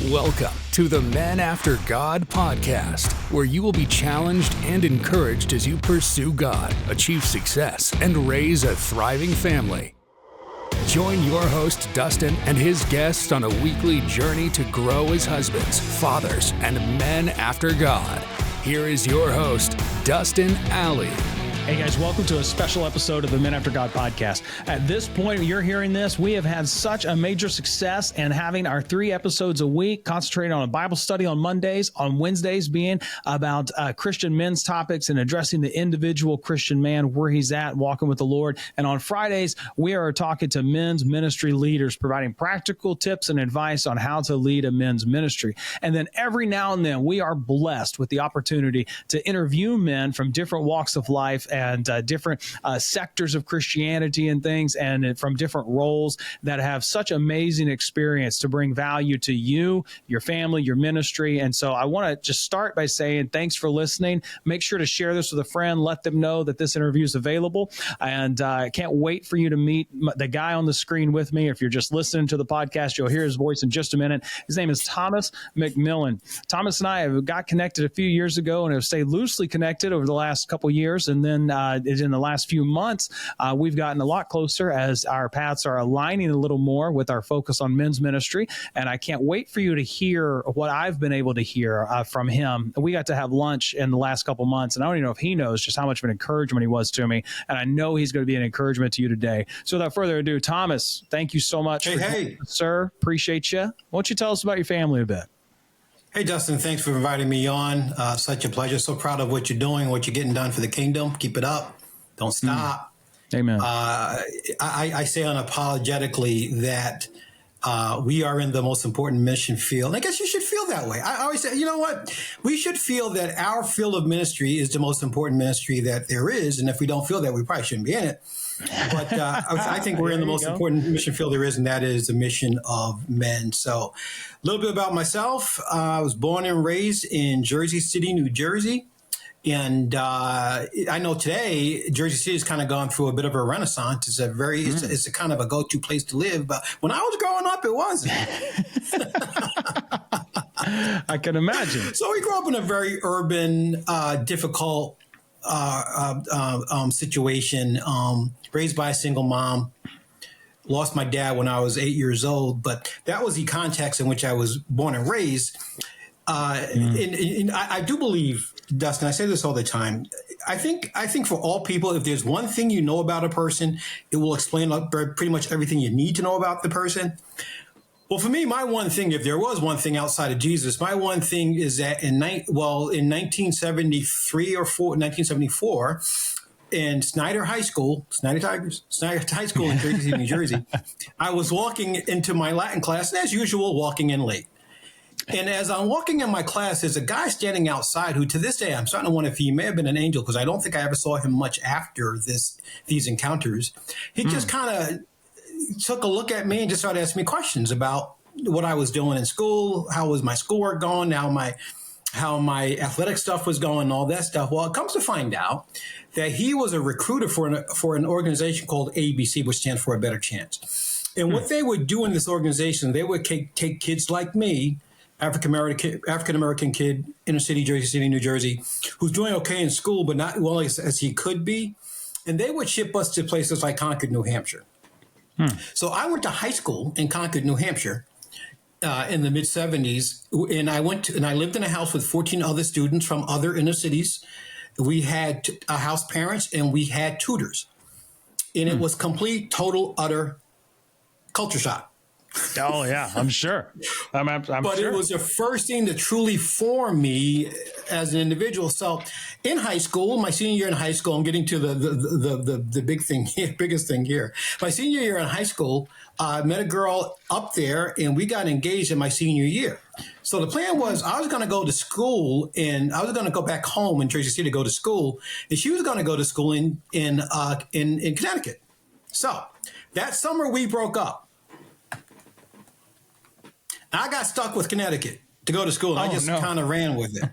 Welcome to the Men After God podcast, where you will be challenged and encouraged as you pursue God, achieve success, and raise a thriving family. Join your host, Dustin, and his guests on a weekly journey to grow as husbands, fathers, and men after God. Here is your host, Dustin Alley. Hey guys, welcome to a special episode of the Men After God podcast. At this point, you're hearing this, we have had such a major success in having our 3 episodes a week, concentrating on a Bible study on Mondays, on Wednesdays being about Christian men's topics and addressing the individual Christian man, where he's at, walking with the Lord. And on Fridays, we are talking to men's ministry leaders, providing practical tips and advice on how to lead a men's ministry. And then every now and then, we are blessed with the opportunity to interview men from different walks of life and different sectors of Christianity and things, and from different roles that have such amazing experience to bring value to you, your family, your ministry. And so I want to just start by saying thanks for listening. Make sure to share this with a friend. Let them know that this interview is available. And I can't wait for you to meet the guy on the screen with me. If you're just listening to the podcast, you'll hear his voice in just a minute. His name is Thomas McMillan. Thomas and I have got connected a few years ago and have stayed loosely connected over the last couple of years. And then in the last few months, we've gotten a lot closer as our paths are aligning a little more with our focus on men's ministry. And I can't wait for you to hear what I've been able to hear from him. We got to have lunch in the last couple months, and I don't even know if he knows just how much of an encouragement he was to me. And I know he's going to be an encouragement to you today. So without further ado, Thomas, thank you so much. Hey. Sir. Appreciate you. Why don't you tell us about your family a bit? Hey, Dustin, thanks for inviting me on. Such a pleasure. So proud of what you're doing, what you're getting done for the kingdom. Keep it up. Don't stop. Amen. I say unapologetically that we are in the most important mission field. And I guess you should feel that way. I always say, you know what? We should feel that our field of ministry is the most important ministry that there is. And if we don't feel that, we probably shouldn't be in it. But I think we're in the most important mission field there is, and that is the mission of men. So a little bit about myself. I was born and raised in Jersey City, New Jersey. And I know today Jersey City has kind of gone through a bit of a renaissance. It's it's a kind of a go-to place to live. But when I was growing up, it wasn't. I can imagine. So we grew up in a very urban, difficult situation. Raised by a single mom. Lost my dad when I was 8 years old. But that was the context in which I was born and raised. And I do believe, Dustin, I say this all the time. I think for all people, if there's one thing you know about a person, it will explain pretty much everything you need to know about the person. Well, for me, my one thing, if there was one thing outside of Jesus, my one thing is that in 1974, in Snyder High School, Snyder High School in Jersey City, New Jersey, I was walking into my Latin class, and as usual, walking in late. And as I'm walking in my class, there's a guy standing outside who, to this day, I'm starting to wonder if he may have been an angel, because I don't think I ever saw him much after these encounters. He just kind of took a look at me and just started asking me questions about what I was doing in school, how was my schoolwork going, how my athletic stuff was going, all that stuff. Well, it comes to find out that he was a recruiter for an organization called ABC, which stands for A Better Chance. And what they would do in this organization, they would take kids like me, African-American kid, inner city, Jersey City, New Jersey, who's doing okay in school, but not well as he could be. And they would ship us to places like Concord, New Hampshire. So I went to high school in Concord, New Hampshire in the mid-'70s. And I lived in a house with 14 other students from other inner cities. We had house parents and we had tutors. And it was complete, total, utter culture shock. Oh, yeah, I'm sure. I'm but sure. It was the first thing to truly form me as an individual. So in high school, my senior year in high school, I'm getting to the big thing here, biggest thing here. My senior year in high school, I met a girl up there and we got engaged in my senior year. So the plan was I was going to go to school and I was going to go back home in Jersey City to go to school. And she was going to go to school in Connecticut. So that summer we broke up. I got stuck with Connecticut to go to school. I just kind of ran with it.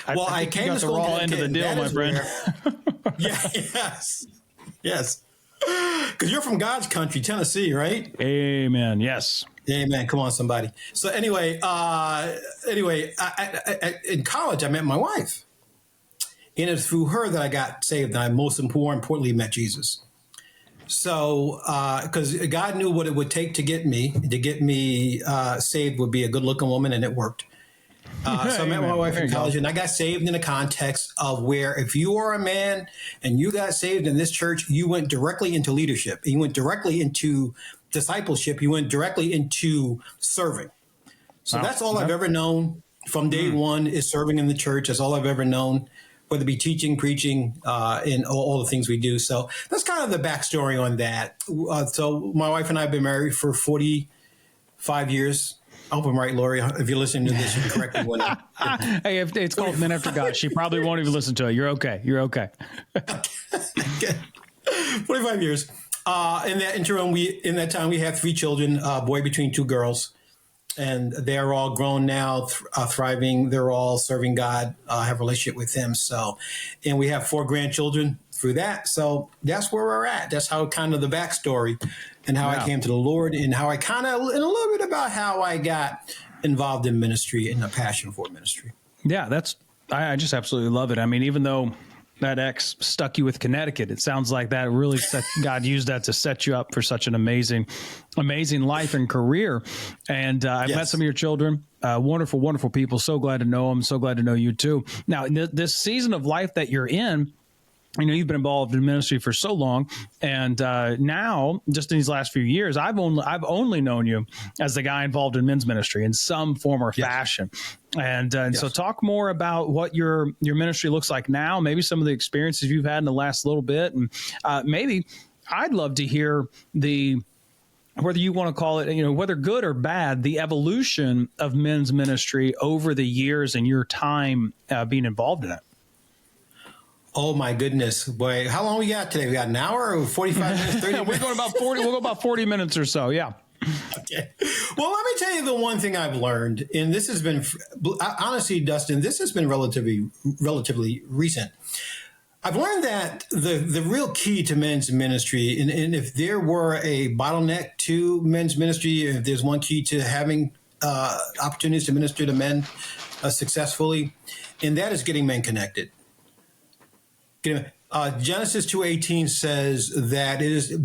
Well, I came to school. The raw end of the deal, my friend. Yes. Because you're from God's country, Tennessee, right? Amen. Yes. Amen. Come on, somebody. So anyway, in college, I met my wife. And it's through her that I got saved. And I most importantly met Jesus. So, because God knew what it would take to get me saved would be a good looking woman, and it worked. So I met my wife in college, and I got saved in the context of where if you are a man and you got saved in this church, you went directly into leadership. You went directly into discipleship. You went directly into serving. So that's all I've ever known from day one is serving in the church. That's all I've ever known, whether it be teaching, preaching, and all the things we do. So that's kind of the backstory on that. So my wife and I have been married for 45 years. I hope I'm right, Lori. If you're listening to this, you can correct me when Hey, if it's called Men After God, she probably won't even listen to it. You're okay. You're okay. 45 years. In that interim, in that time, we had 3 children, a boy between 2 girls. And they're all grown now, thriving. They're all serving God, have a relationship with Him. So, and we have 4 grandchildren through that. So that's where we're at. That's how kind of the backstory and how I came to the Lord, and how I kind of, and a little bit about how I got involved in ministry and a passion for ministry. Yeah, I just absolutely love it. I mean, even though that ex stuck you with Connecticut, it sounds like that really God used that to set you up for such an amazing life and career. And I've met some of your children, wonderful, wonderful people. So glad to know them. So glad to know you too. Now, in this season of life that you're in, you know, you've been involved in ministry for so long, and now, just in these last few years, I've only known you as the guy involved in men's ministry in some form or fashion. And so, talk more about what your ministry looks like now. Maybe some of the experiences you've had in the last little bit, and maybe I'd love to hear whether you want to call it, you know, whether good or bad, the evolution of men's ministry over the years and your time being involved in it. Oh my goodness, boy! How long we got today? We got an hour or 45 minutes? 30 minutes? We're going about 40. We'll go about 40 minutes or so. Yeah. Okay. Well, let me tell you the one thing I've learned, and this has been honestly, Dustin, this has been relatively recent. I've learned that the real key to men's ministry, and if there were a bottleneck to men's ministry, if there's one key to having opportunities to minister to men successfully, and that is getting men connected. Genesis 2:18 says that it is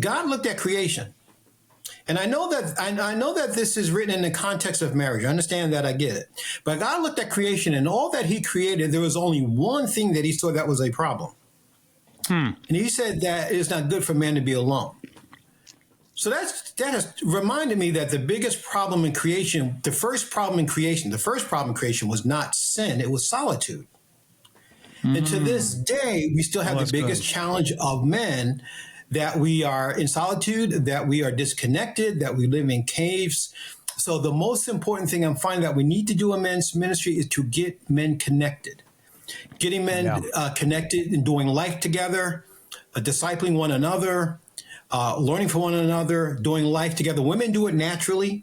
God looked at creation, and I know that this is written in the context of marriage. I understand that, I get it, but God looked at creation, and all that He created, there was only one thing that He saw that was a problem, and He said that it is not good for man to be alone. So that has reminded me that the biggest problem in creation, the first problem in creation was not sin; it was solitude. And to this day, we still have the biggest challenge of men, that we are in solitude, that we are disconnected, that we live in caves. So the most important thing I'm finding that we need to do in men's ministry is to get men connected. Getting men connected and doing life together, discipling one another, learning from one another, doing life together. Women do it naturally.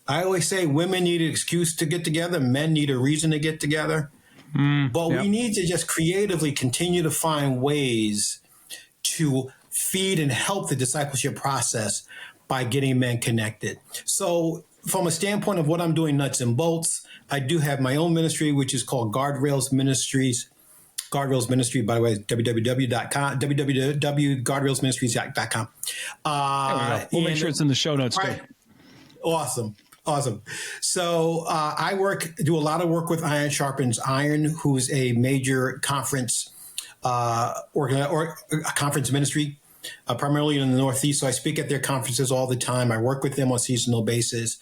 I always say women need an excuse to get together. Men need a reason to get together. But we need to just creatively continue to find ways to feed and help the discipleship process by getting men connected. So from a standpoint of what I'm doing nuts and bolts, I do have my own ministry, which is called Guardrails Ministries. Guardrails Ministry, by the way, www.guardrailsministries.com. We'll make sure it's in the show notes too. Awesome. So I do a lot of work with Iron Sharpens Iron, who's a major conference conference ministry, primarily in the Northeast. So I speak at their conferences all the time. I work with them on a seasonal basis.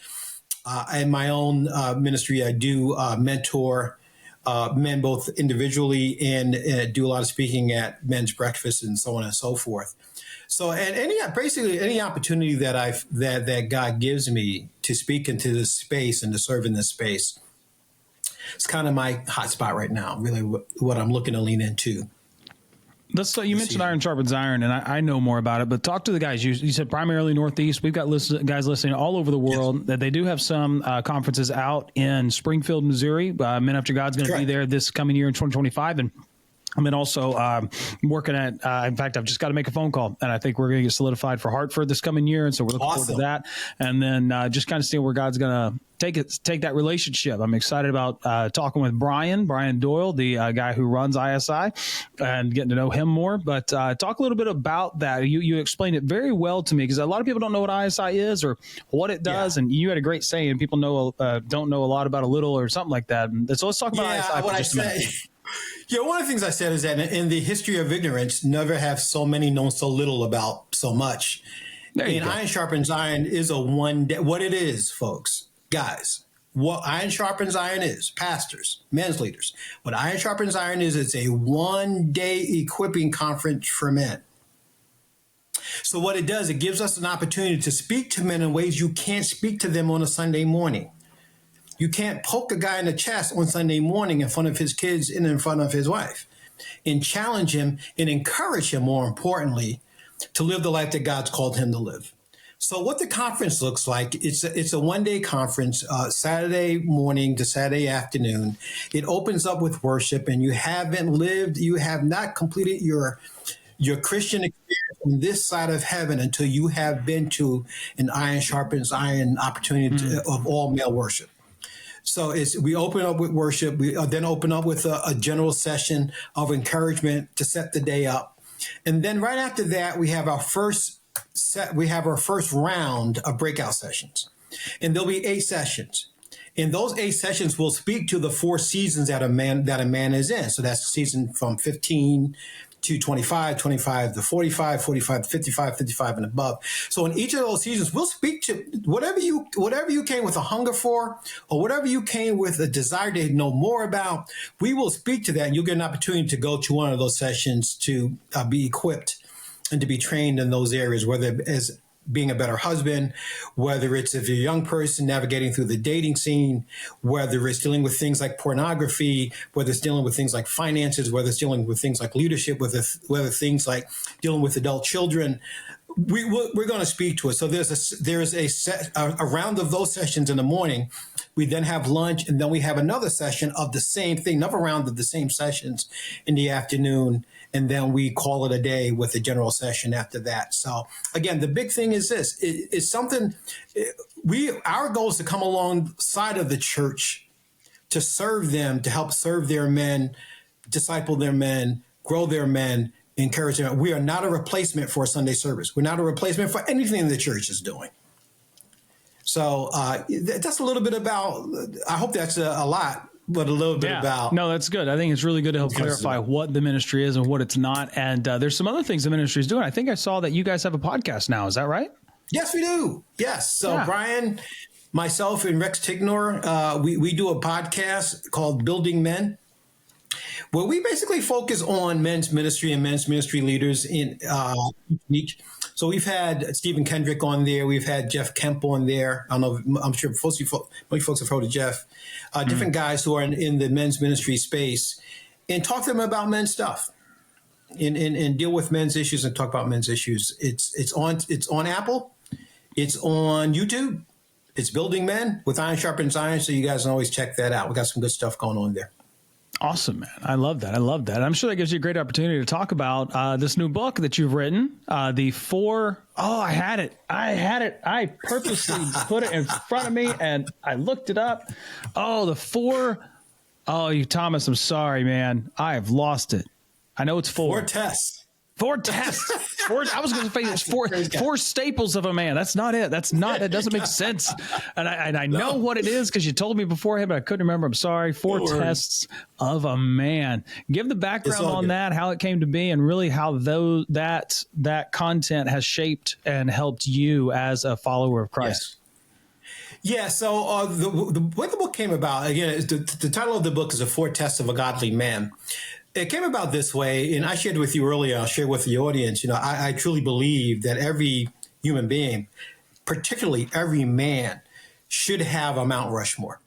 In my own ministry, I do mentor men both individually and do a lot of speaking at men's breakfasts and so on and so forth. So, and basically any opportunity that God gives me to speak into this space and to serve in this space, it's kind of my hot spot right now. Really, what I'm looking to lean into. You mentioned Iron Sharpens Iron, and I know more about it. But talk to the guys. You said primarily Northeast. We've got guys listening all over the world. That they do have some conferences out in Springfield, Missouri. Men After God's going to be there this coming year in 2025, and And then also working at, in fact, I've just got to make a phone call, and I think we're going to get solidified for Hartford this coming year. And so we're looking forward to that. And then just kind of seeing where God's going to take that relationship. I'm excited about talking with Brian Doyle, the guy who runs ISI, and getting to know him more. But talk a little bit about that. You explained it very well to me, because a lot of people don't know what ISI is or what it does. Yeah. And you had a great saying, people don't know a lot about a little or something like that. And so let's talk about ISI for just a minute. Yeah, one of the things I said is that in the history of ignorance, never have so many known so little about so much. And iron sharpens iron is a one day. What it is, folks, guys, what iron sharpens iron is, pastors, men's leaders. What iron sharpens iron is, it's a one-day equipping conference for men. So what it does, it gives us an opportunity to speak to men in ways you can't speak to them on a Sunday morning. You can't poke a guy in the chest on Sunday morning in front of his kids and in front of his wife, and challenge him and encourage him, more importantly, to live the life that God's called him to live. So what the conference looks like, it's a one-day conference, Saturday morning to Saturday afternoon. It opens up with worship, and you have not completed your Christian experience on this side of heaven until you have been to an iron sharpens iron opportunity of all male worship. So we open up with worship. We then open up with a general session of encouragement to set the day up. And then right after that, we have our first round of breakout sessions. And there'll be 8 sessions. In those 8 sessions, we'll speak to the 4 seasons that a man is in. So that's the season from 15 to 25, 25 to 45, 45 to 55, 55 and above. So in each of those seasons, we'll speak to whatever you came with a hunger for, or whatever you came with a desire to know more about. We will speak to that, and you'll get an opportunity to go to one of those sessions to be equipped and to be trained in those areas, whether as being a better husband, whether it's if you're a young person navigating through the dating scene, whether it's dealing with things like pornography, whether it's dealing with things like finances, whether it's dealing with things like leadership, whether things like dealing with adult children. We're going to speak to it. So there's a round of those sessions in the morning. We then have lunch, and then we have another session of the same thing, another round of the same sessions in the afternoon. And then we call it a day with a general session after that. So again, the big thing is this: it's something our goal is to come alongside of the church to serve them, to help serve their men, disciple their men, grow their men, encourage them. We are not a replacement for a Sunday service. We're not a replacement for anything the church is doing. So that's a little bit about. I hope that's a lot. But a little bit about. No, that's good. I think it's really good to help clarify what the ministry is and what it's not. And there's some other things the ministry is doing. I think I saw that you guys have a podcast now. Is that right? Yes, we do. Yes. So Brian, myself, and Rex Tignor, we do a podcast called Building Men, where we basically focus on men's ministry and men's ministry leaders in each week. So we've had Stephen Kendrick on there. We've had Jeff Kemp on there. I don't know. I'm sure most folks have heard of Jeff. Different guys who are in the men's ministry space, and talk to them about men's stuff, and deal with men's issues and talk about men's issues. It's on Apple. It's on YouTube. It's Building Men with Iron Sharpens Iron. So you guys can always check that out. We got some good stuff going on there. Awesome, man. I love that. I'm sure that gives you a great opportunity to talk about this new book that you've written, the 4. Oh, I had it. I purposely put it in front of me, and I looked it up. Oh, the 4. Oh, Thomas, I'm sorry, man. I have lost it. I know it's 4. 4 tests. 4 tests. I was going to say it's 4 staples of a man. That's not it. That doesn't make sense. And I know what it is because you told me beforehand, but I couldn't remember. I'm sorry. 4 tests of a man. Give the background on that, how it came to be, and really how that content has shaped and helped you as a follower of Christ. Yes. Yeah, so the way the book came about, again, the title of the book is The 4 Tests of a Godly Man. It came about this way, and I shared with you earlier, I'll share with the audience, I truly believe that every human being, particularly every man, should have a Mount Rushmore.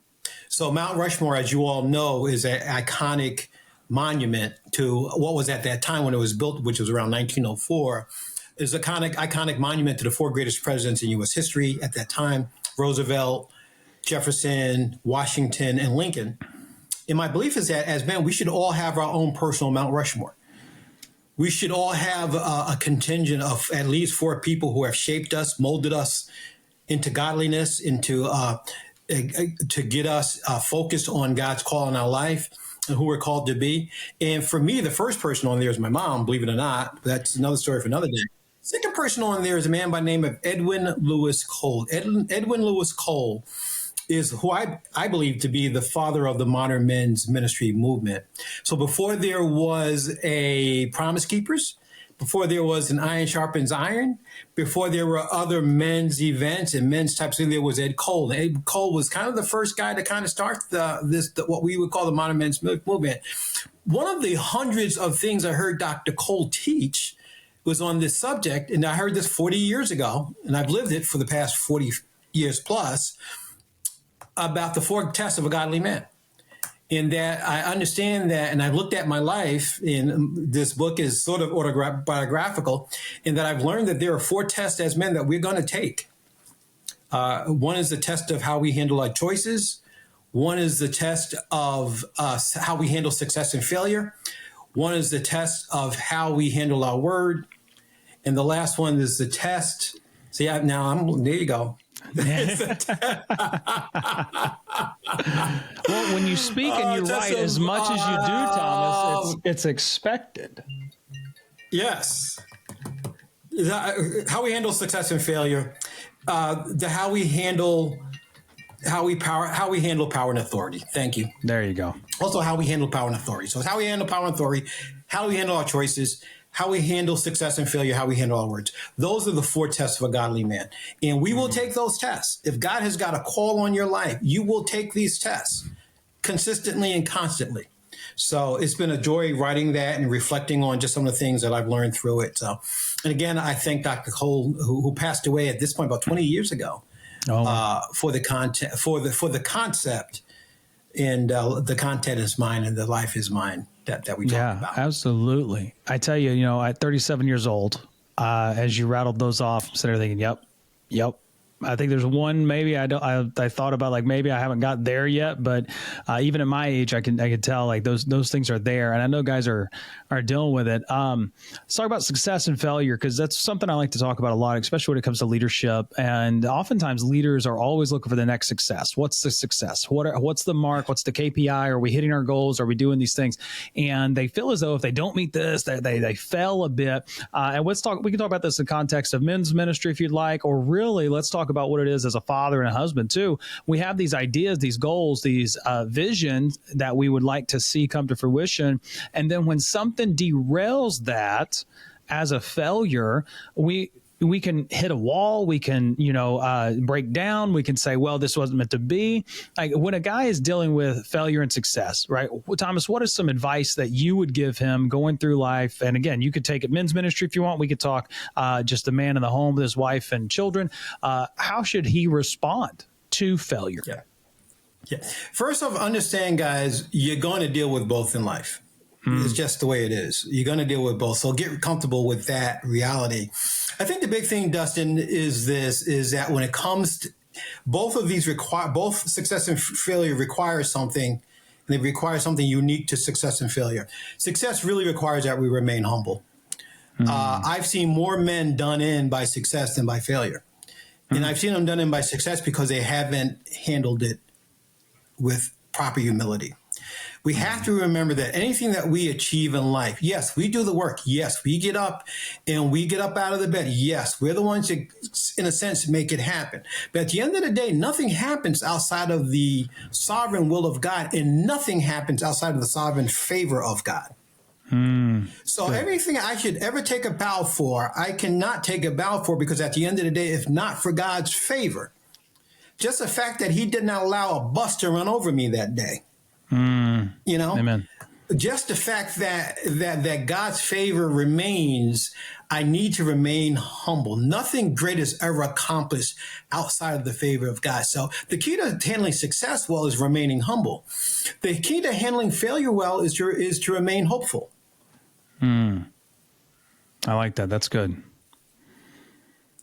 So Mount Rushmore, as you all know, is an iconic monument to what was at that time when it was built, which was around 1904, is an iconic monument to the 4 greatest presidents in U.S. history at that time: Roosevelt, Jefferson, Washington, and Lincoln. And my belief is that as men, we should all have our own personal Mount Rushmore. We should all have a contingent of at least 4 people who have shaped us, molded us into godliness, to get us focused on God's call in our life and who we're called to be. And for me, the first person on there is my mom, believe it or not. That's another story for another day. Second person on there is a man by the name of Edwin Lewis Cole. Edwin Lewis Cole is who I believe to be the father of the modern men's ministry movement. So before there was a Promise Keepers, before there was an Iron Sharpens Iron, before there were other men's events and men's types of things, there was Ed Cole. And Ed Cole was kind of the first guy to kind of start what we would call the modern men's movement. One of the hundreds of things I heard Dr. Cole teach was on this subject, and I heard this 40 years ago, and I've lived it for the past 40 years plus, about the 4 tests of a godly man. In that I understand that, and I've looked at my life, and this book is sort of autobiographical, in that I've learned that there are 4 tests as men that we're going to take. One is the test of how we handle our choices. One is the test of how we handle success and failure. One is the test of how we handle our word. And the last one is the test. See, there you go. Well, when you speak and you write as much as you do, Thomas, it's expected. Yes. How we handle success and failure, how we handle power and authority. Thank you. There you go. Also, how we handle power and authority. So it's how we handle power and authority, how we handle our choices, how we handle success and failure, how we handle our words. Those are the 4 tests of a godly man. And we will take those tests. If God has got a call on your life, you will take these tests consistently and constantly. So it's been a joy writing that and reflecting on just some of the things that I've learned through it. So, and again, I thank Dr. Cole, who passed away at this point about 20 years ago, for the content, for the concept, and the content is mine and the life is mine that we talk about. Yeah, absolutely. I tell you, at 37 years old, as you rattled those off, I'm sitting there thinking, yep. I think there's one maybe I thought about, like, maybe I haven't got there yet, but even at my age, I can tell, like, those things are there, and I know guys are dealing with it. Let's talk about success and failure, because that's something I like to talk about a lot, especially when it comes to leadership. And oftentimes leaders are always looking for the next success. What's the success? What's the mark? What's the KPI? Are we hitting our goals? Are we doing these things? And they feel as though if they don't meet this, they fail a bit. And we can talk about this in the context of men's ministry if you'd like, or really let's talk about what it is as a father and a husband too. We have these ideas, these goals, these visions that we would like to see come to fruition. And then when something derails that as a failure, we can hit a wall. We can, break down. We can say, well, this wasn't meant to be. Like, when a guy is dealing with failure and success, right? Thomas, what is some advice that you would give him going through life? And again, you could take it men's ministry if you want. We could talk just the man in the home with his wife and children. How should he respond to failure? Yeah. First off, understand, guys, you're going to deal with both in life. It's just the way it is. You're going to deal with both. So get comfortable with that reality. I think the big thing, Dustin, is that when it comes to both of these both success and failure require something, and they require something unique to success and failure. Success really requires that we remain humble. I've seen more men done in by success than by failure. And I've seen them done in by success because they haven't handled it with proper humility. We have to remember that anything that we achieve in life, yes, we do the work. Yes, we get up out of the bed. Yes, we're the ones that, in a sense, make it happen. But at the end of the day, nothing happens outside of the sovereign will of God, and nothing happens outside of the sovereign favor of God. So everything I should ever take a bow for, I cannot take a bow for, because at the end of the day, if not for God's favor, just the fact that he did not allow a bus to run over me that day, Amen. Just the fact that God's favor remains, I need to remain humble. Nothing great is ever accomplished outside of the favor of God. So the key to handling success well is remaining humble. The key to handling failure well is to remain hopeful. I like that. That's good.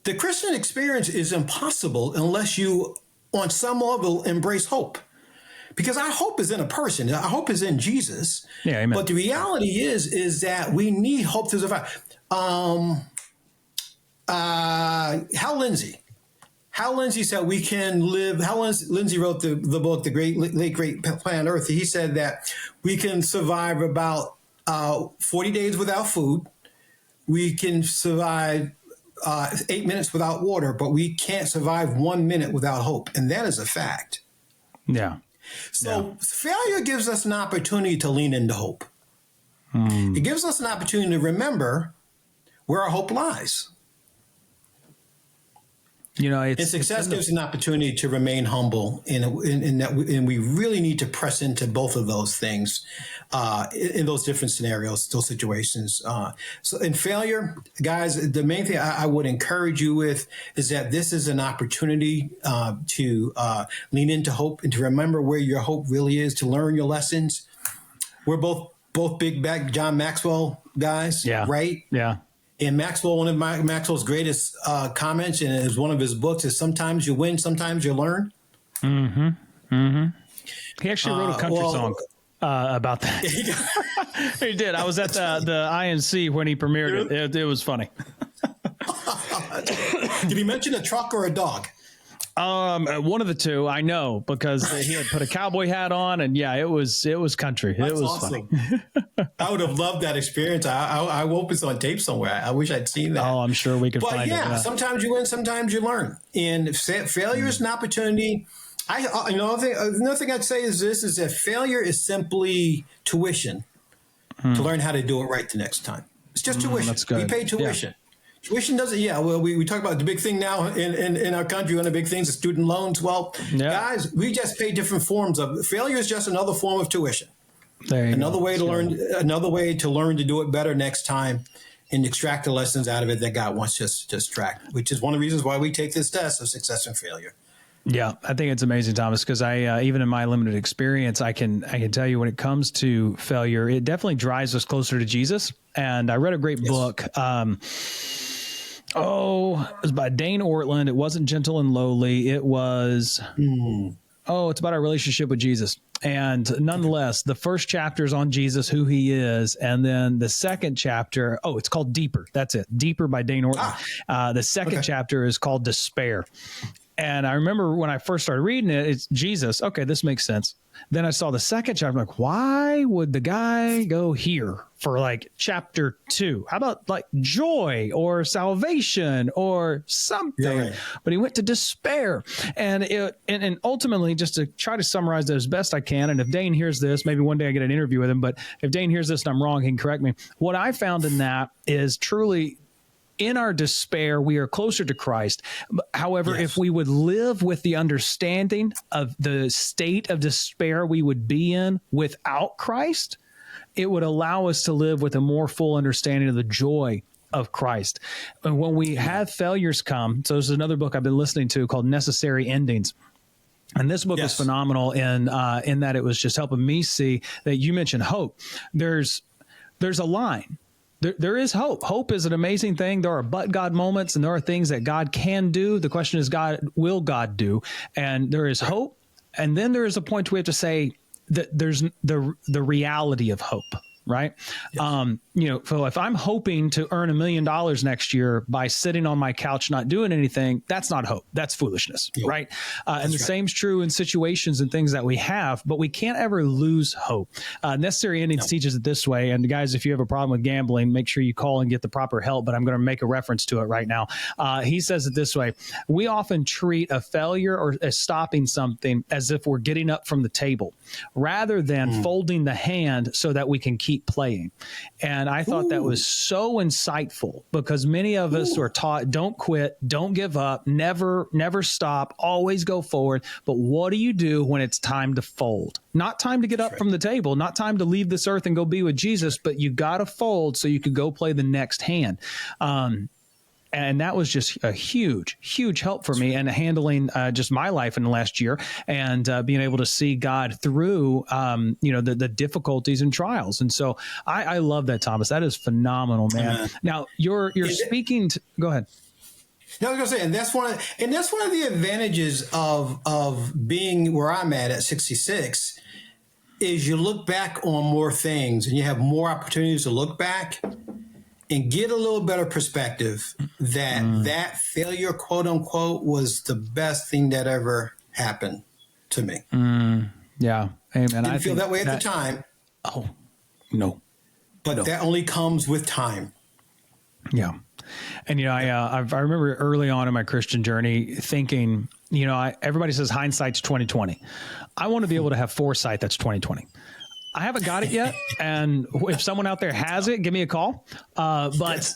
The Christian experience is impossible unless you, on some level, embrace hope. because our hope is in a person. Our hope is in Jesus. Yeah, amen. But the reality is that we need hope to survive. Hal Lindsey said we can live. Hal Lindsey wrote the book, The Late Great Planet Earth. He said that we can survive about 40 days without food. We can survive 8 minutes without water, but we can't survive 1 minute without hope. And that is a fact. Yeah. So failure gives us an opportunity to lean into hope. It gives us an opportunity to remember where our hope lies. And success gives an opportunity to remain humble, and we really need to press into both of those things in those different scenarios, those situations. So in failure, guys, the main thing I would encourage you with is that this is an opportunity to lean into hope and to remember where your hope really is, to learn your lessons. We're both big John Maxwell guys, right? Yeah. And Maxwell, one of Maxwell's greatest comments, and it was one of his books, is sometimes you win, sometimes you learn. Mm-hmm. Mm-hmm. He actually wrote a country song about that. He did. I was at the INC when he premiered it. It was funny. Did he mention a truck or a dog? One of the two, I know, because he had put a cowboy hat on, and it was country. That's it was awesome. funny. I would have loved that experience. I hope it's on tape somewhere. I wish I'd seen that. Oh, I'm sure we could find it. But sometimes you win, sometimes you learn. And failure is an opportunity. Another thing I'd say is this: is that failure is simply tuition to learn how to do it right the next time. It's just tuition. That's good. We pay tuition. Yeah. Tuition doesn't, we talk about the big thing now in our country. One of the big things is student loans. Well, guys, we just pay different forms of failure. Is just another form of tuition. Another way to learn to do it better next time and extract the lessons out of it that God wants us to extract, which is one of the reasons why we take this test of success and failure. Yeah, I think it's amazing, Thomas, because I even in my limited experience, I can tell you when it comes to failure, it definitely drives us closer to Jesus. And I read a great book. It was by Dane Ortland. It wasn't Gentle and Lowly. It was, it's about our relationship with Jesus. And nonetheless, the first chapter is on Jesus, who he is. And then the second chapter, it's called Deeper. That's it. Deeper by Dane Ortland. The second chapter is called Despair. And I remember when I first started reading it, it's Jesus. Okay, this makes sense. Then I saw the second chapter. I'm like, why would the guy go here for like chapter 2? How about like joy or salvation or something? Yeah, right. But he went to despair. And ultimately, just to try to summarize that as best I can, and if Dane hears this, maybe one day I get an interview with him, but if Dane hears this and I'm wrong, he can correct me. What I found in that is truly, in our despair, we are closer to Christ. However, if we would live with the understanding of the state of despair we would be in without Christ, it would allow us to live with a more full understanding of the joy of Christ. And when we have failures come, so there's another book I've been listening to called Necessary Endings. And this book was phenomenal in that it was just helping me see that you mentioned hope. There's a line. There is hope. Hope is an amazing thing. There are but God moments, and there are things that God can do. The question is, will God do? And there is hope. And then there is a point where we have to say that there's the reality of hope, right? Yes. So if I'm hoping to earn $1 million next year by sitting on my couch not doing anything, that's not hope. That's foolishness, right? And the same's true in situations and things that we have, but we can't ever lose hope. Necessary Endings teaches it this way. And guys, if you have a problem with gambling, make sure you call and get the proper help. But I'm going to make a reference to it right now. He says it this way: we often treat a failure or as stopping something as if we're getting up from the table, rather than folding the hand so that we can keep playing. And I thought that was so insightful, because many of us are taught, don't quit, don't give up, never stop, always go forward. But what do you do when it's time to fold? Not time to get up from the table, not time to leave this earth and go be with Jesus, but you got to fold so you could go play the next hand. And that was just a huge, huge help for me in handling just my life in the last year, and being able to see God through, the difficulties and trials. And so I love that, Thomas. That is phenomenal, man. Now you're speaking to, go ahead. No, I was going to say, and that's one of the advantages of being where I'm at 66, is you look back on more things and you have more opportunities to look back and get a little better perspective that failure, quote unquote, was the best thing that ever happened to me. Yeah. Amen. I didn't feel that way at the time. Oh, no. But that only comes with time. Yeah. And, I remember early on in my Christian journey thinking, everybody says hindsight's 20/20. I want to be able to have foresight that's 20/20. I haven't got it yet. And if someone out there has it, give me a call. But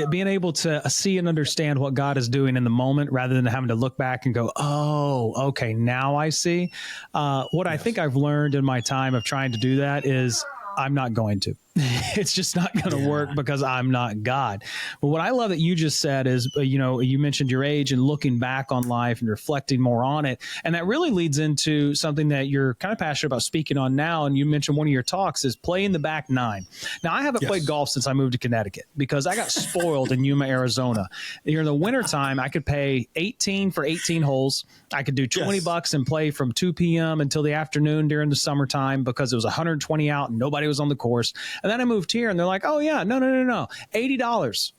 being able to see and understand what God is doing in the moment rather than having to look back and go, oh, okay, now I see. What I think I've learned in my time of trying to do that is I'm not going to. It's just not going to work because I'm not God. But what I love that you just said is, you mentioned your age and looking back on life and reflecting more on it. And that really leads into something that you're kind of passionate about speaking on now. And you mentioned one of your talks is playing the back nine. Now, I haven't played golf since I moved to Connecticut because I got spoiled in Yuma, Arizona. During the wintertime, I could pay $18 for 18 holes. I could do $20 and play from 2 p.m. until the afternoon during the summertime because it was 120 out and nobody was on the course. And then I moved here and they're like, oh yeah, no. $80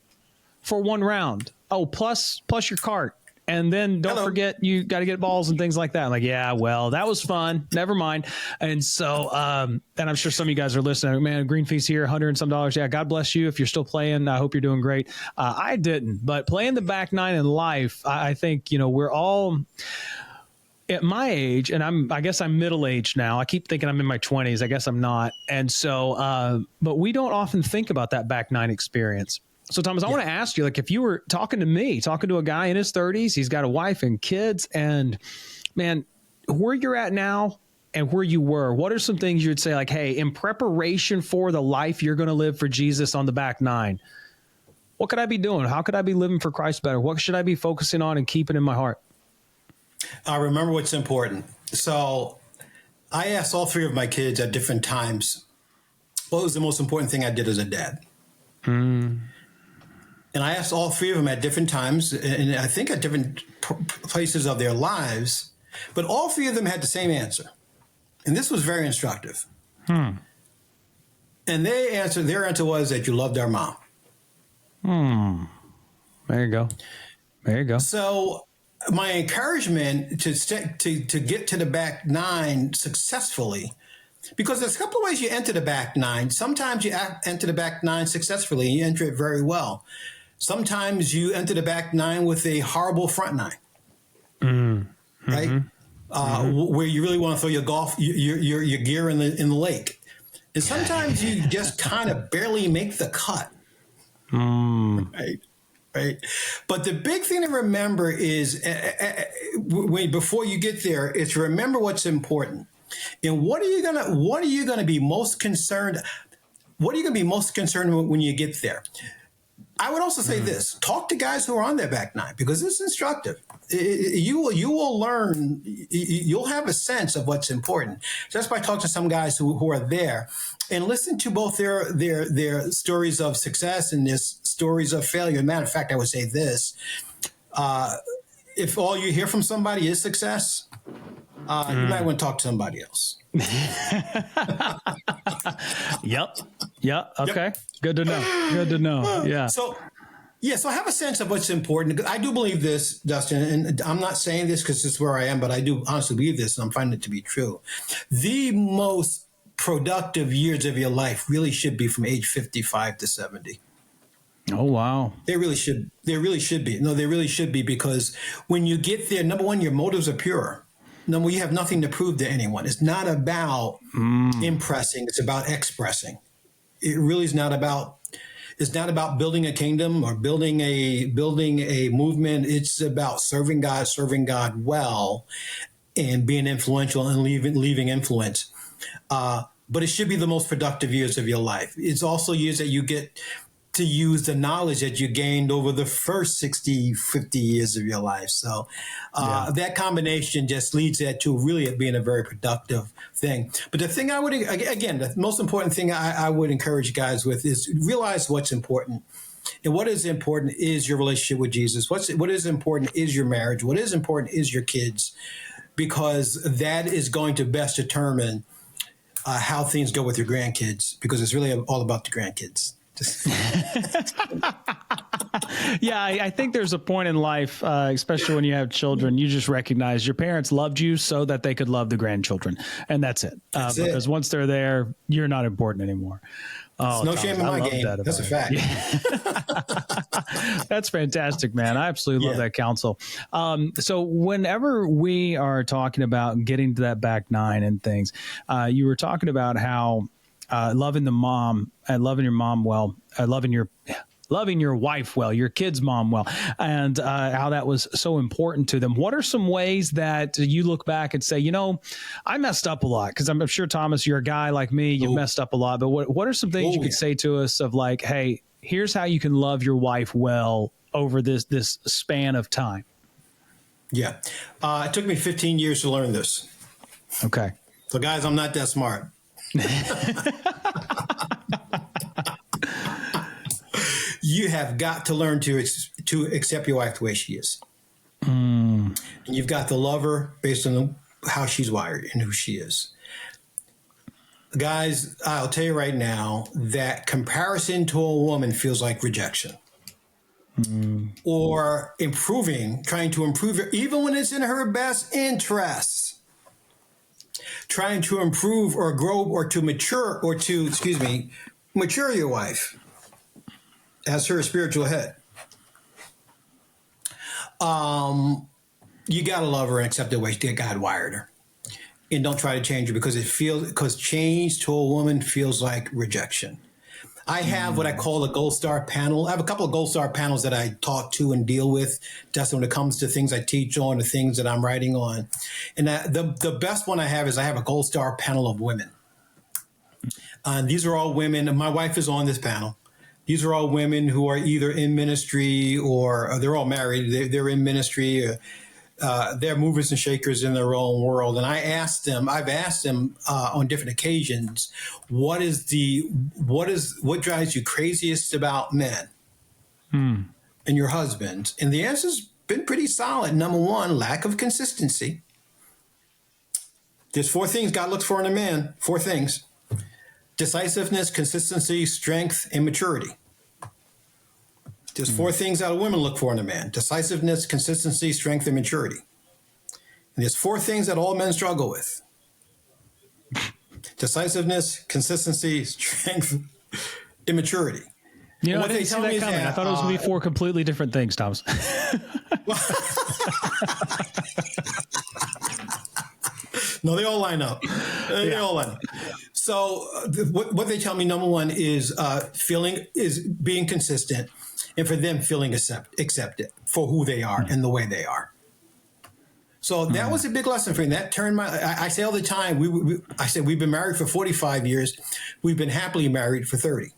for one round. Oh, plus your cart. And then don't forget, you got to get balls and things like that. I'm like, yeah, well, that was fun. Never mind. And so, and I'm sure some of you guys are listening, man, green fees here, $100 and some. Yeah. God bless you. If you're still playing, I hope you're doing great. I didn't, but playing the back nine in life, I think, we're all at my age, and I guess I'm middle-aged now. I keep thinking I'm in my 20s. I guess I'm not. And so, but we don't often think about that back nine experience. So, Thomas, I want to ask you, like, if you were talking to a guy in his 30s, he's got a wife and kids, and man, where you're at now and where you were, what are some things you would say, like, hey, in preparation for the life you're going to live for Jesus on the back nine, what could I be doing? How could I be living for Christ better? What should I be focusing on and keeping in my heart? Remember what's important. So I asked all three of my kids at different times, what was the most important thing I did as a dad? And I asked all three of them at different times, and I think at different places of their lives, but all three of them had the same answer. And this was very instructive. And their answer was that you loved our mom. There you go. So my encouragement to get to the back nine successfully, because there's a couple of ways you enter the back nine. Sometimes you enter the back nine successfully and you enter it very well. Sometimes you enter the back nine with a horrible front nine, right? Where you really want to throw your gear in the lake. And sometimes you just kind of barely make the cut, right? But the big thing to remember is before you get there is to remember what's important. And what are you gonna be most concerned? What are you gonna be most concerned when you get there? I would also say this: talk to guys who are on their back nine, because it's instructive. You will learn. You'll have a sense of what's important just by talking to some guys who are there, and listen to both their stories of success and their stories of failure. Matter of fact, I would say this: if all you hear from somebody is success, you might want to talk to somebody else. Yep. Okay. Good to know. Yeah. So I have a sense of what's important. I do believe this, Dustin, and I'm not saying this because it's where I am, but I do honestly believe this, and I'm finding it to be true. The most productive years of your life really should be from age 55 to 70. Oh, wow. They really should be. No, they really should be, because when you get there, number one, your motives are pure. Number one, you have nothing to prove to anyone. It's not about impressing. It's about expressing. It really is not about. It's not about building a kingdom or building a movement. It's about serving God well, and being influential and leaving influence. But it should be the most productive years of your life. It's also years that you get to use the knowledge that you gained over the first 60, 50 years of your life. So that combination just leads that to really it being a very productive thing. But the thing the most important thing I would encourage guys with is realize what's important. And what is important is your relationship with Jesus. What is important is your marriage. What is important is your kids, because that is going to best determine how things go with your grandkids, because it's really all about the grandkids. Yeah, I think there's a point in life, especially when you have children, you just recognize your parents loved you so that they could love the grandchildren. And that's it. Because once they're there, you're not important anymore. Oh, no shame in my game. That's a fact. Yeah. That's fantastic, man. I absolutely love that counsel. So whenever we are talking about getting to that back nine and things, you were talking about how loving the mom and loving your mom well, loving your wife well, your kids' mom well, and how that was so important to them. What are some ways that you look back and say, I messed up a lot? Because I'm sure, Thomas, you're a guy like me. You've messed up a lot. But what are some things you could say to us of like, hey, here's how you can love your wife well over this span of time? Yeah. It took me 15 years to learn this. Okay. So, guys, I'm not that smart. You have got to learn to accept your wife the way she is. And you've got to love her based on how she's wired and who she is. Guys, I'll tell you right now that comparison to a woman feels like rejection. Or trying to improve her, even when it's in her best interests. Trying to improve or grow or to mature mature your wife as her spiritual head. You got to love her and accept the way God wired her. And don't try to change her, because change to a woman feels like rejection. I have what I call a gold star panel. I have a couple of gold star panels that I talk to and deal with, Dustin, when it comes to things I teach on, the things that I'm writing on. And the best one I have is I have a gold star panel of women. These are all women, and my wife is on this panel. These are all women who are either in ministry or they're all married. They're in ministry. They're movers and shakers in their own world. And I've asked them on different occasions, what drives you craziest about men and your husbands? And the answer's been pretty solid. Number one, lack of consistency. There's 4 things God looks for in a man. 4 things: decisiveness, consistency, strength, and maturity. There's 4 things that a woman look for in a man: decisiveness, consistency, strength, and maturity. And there's 4 things that all men struggle with: decisiveness, consistency, strength, and maturity. I didn't see that coming. I thought it was going to be 4 completely different things, Thomas. No, they all line up. They all line up. So what they tell me, number one, is being consistent, and for them feeling accepted for who they are and the way they are. So that was a big lesson for me. That turned I say all the time, we've been married for 45 years. We've been happily married for 30.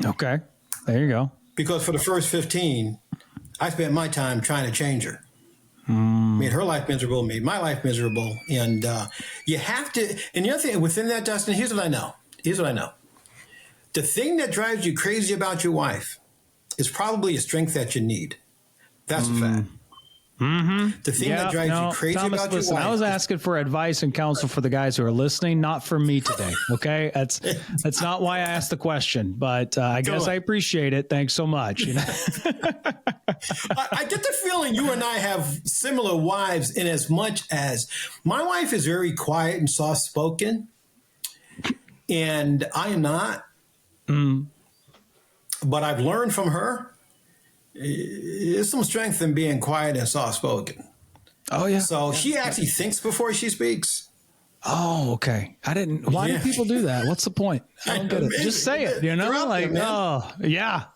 Okay. There you go. Because for the first 15, I spent my time trying to change her. Made her life miserable, made my life miserable. And you have to, and the other thing within that, Dustin, here's what I know. The thing that drives you crazy about your wife is probably a strength that you need. That's a fact. Mm-hmm. The thing that drives you crazy Thomas, about your wife. I was asking for advice and counsel for the guys who are listening, not for me today. Okay, that's not why I asked the question, but I guess I appreciate it. Thanks so much. I get the feeling you and I have similar wives, in as much as my wife is very quiet and soft spoken, and I am not. But I've learned from her. There's some strength in being quiet and soft-spoken. Oh, yeah. So she actually thinks before she speaks. Oh, okay. Why do people do that? What's the point? I don't get it. Just say it, like, oh, yeah.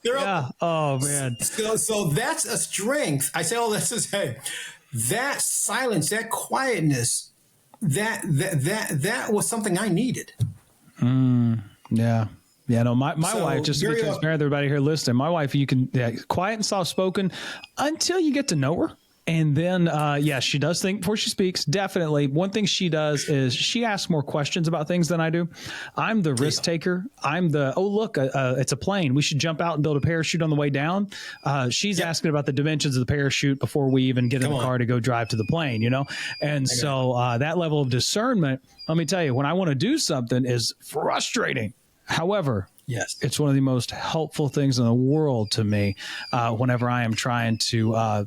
Oh, man. So that's a strength. I say all this to say that silence, that quietness, that was something I needed. Yeah. Yeah, no, my wife, just to be transparent with everybody here listening, my wife, you can quiet and soft spoken until you get to know her. And then, she does think before she speaks. Definitely. One thing she does is she asks more questions about things than I do. I'm the risk taker. I'm the, look, it's a plane. We should jump out and build a parachute on the way down. She's asking about the dimensions of the parachute before we even get in the car to go drive to the plane, And so that level of discernment, let me tell you, when I want to do something is frustrating. However, yes, it's one of the most helpful things in the world to me whenever I am trying to,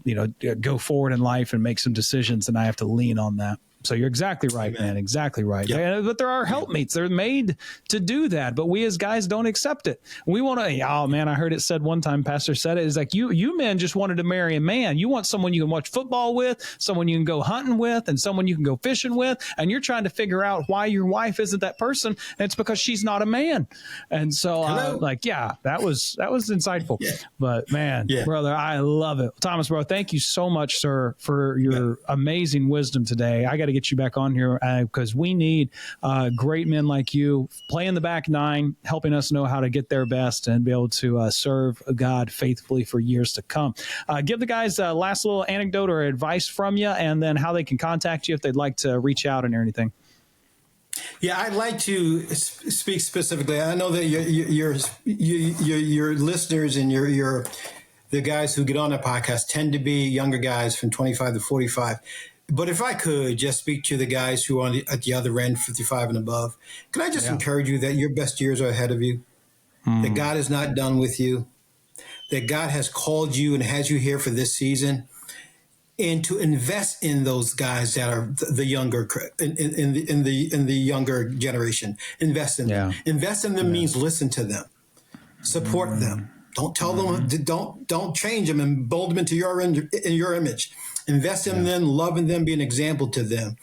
go forward in life and make some decisions, and I have to lean on that. So you're exactly right, man. Exactly right. Yep. But there are helpmeets. They're made to do that. But we as guys don't accept it. We want to, I heard it said one time, Pastor said it, is like you men just wanted to marry a man. You want someone you can watch football with, someone you can go hunting with, and someone you can go fishing with. And you're trying to figure out why your wife isn't that person. And it's because she's not a man. And so that was insightful. Yeah. But man, brother, I love it. Thomas, bro, thank you so much, sir, for your amazing wisdom today. I got to get you back on here because we need great men like you playing the back nine, helping us know how to get their best and be able to serve God faithfully for years to come. Give the guys a last little anecdote or advice from you, and then how they can contact you if they'd like to reach out and anything. Yeah, I'd like to speak specifically. I know that your listeners and the guys who get on the podcast tend to be younger guys from 25 to 45. But if I could just speak to the guys who are at the other end, 55 and above, can I just encourage you that your best years are ahead of you, that God is not done with you, that God has called you and has you here for this season, and to invest in those guys that are the younger in the younger generation. Invest in them. Invest in them means listen to them, support them. Don't tell them. Don't change them and mold them into your image. Invest in them, loving them, be an example to them.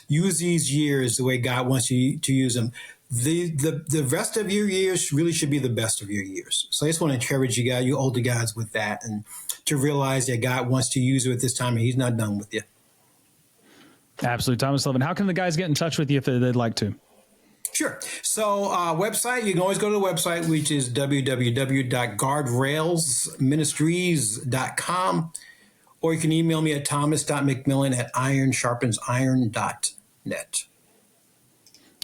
Use these years the way God wants you to use them. The rest of your years really should be the best of your years. So I just want to encourage you guys, you older guys, with that, and to realize that God wants to use you at this time, and He's not done with you. Absolutely. Thomas Levin, how can the guys get in touch with you if they'd like to? Sure. So website, you can always go to the website, which is www.guardrailsministries.com. Or you can email me at thomas.mcmillan@ironsharpensiron.net.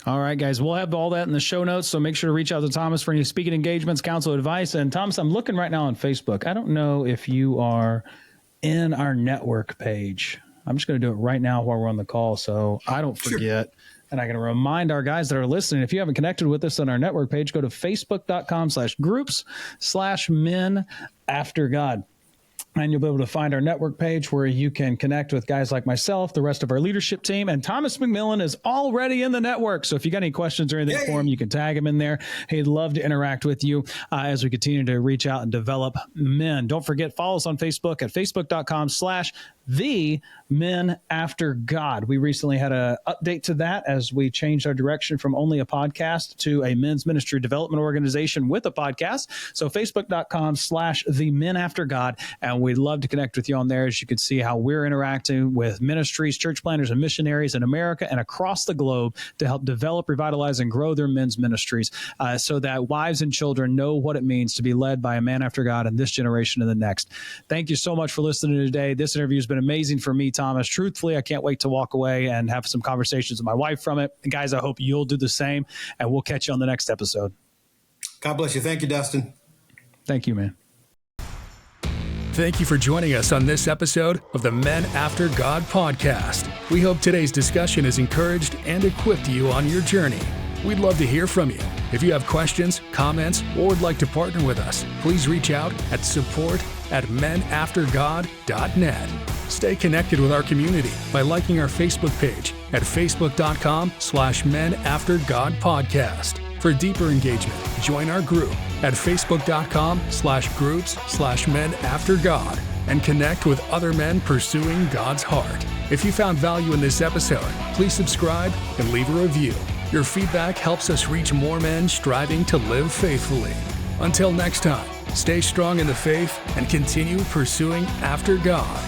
All right, guys, we'll have all that in the show notes. So make sure to reach out to Thomas for any speaking engagements, counsel, advice. And Thomas, I'm looking right now on Facebook. I don't know if you are in our network page. I'm just going to do it right now while we're on the call so I don't forget. Sure. And I'm going to remind our guys that are listening, if you haven't connected with us on our network page, go to facebook.com/groups/men-after-God. And you'll be able to find our network page where you can connect with guys like myself, the rest of our leadership team. And Thomas McMillan is already in the network. So if you got any questions or anything for him, you can tag him in there. He'd love to interact with you as we continue to reach out and develop men. Don't forget, follow us on Facebook at facebook.com/the Men After God. We recently had an update to that as we changed our direction from only a podcast to a men's ministry development organization with a podcast. So facebook.com/the Men After God. And we'd love to connect with you on there, as you can see how we're interacting with ministries, church planters, and missionaries in America and across the globe to help develop, revitalize, and grow their men's ministries so that wives and children know what it means to be led by a man after God in this generation and the next. Thank you so much for listening today. This interview has been amazing for me, Thomas. Truthfully, I can't wait to walk away and have some conversations with my wife from it. And guys, I hope you'll do the same, and we'll catch you on the next episode. God bless you. Thank you, Dustin. Thank you, man. Thank you for joining us on this episode of the Men After God podcast. We hope today's discussion has encouraged and equipped you on your journey. We'd love to hear from you. If you have questions, comments, or would like to partner with us, please reach out at support@menaftergod.net. Stay connected with our community by liking our Facebook page at facebook.com/menaftergodpodcast. For deeper engagement, join our group at facebook.com/groups/menaftergod and connect with other men pursuing God's heart. If you found value in this episode, please subscribe and leave a review. Your feedback helps us reach more men striving to live faithfully. Until next time, stay strong in the faith and continue pursuing after God.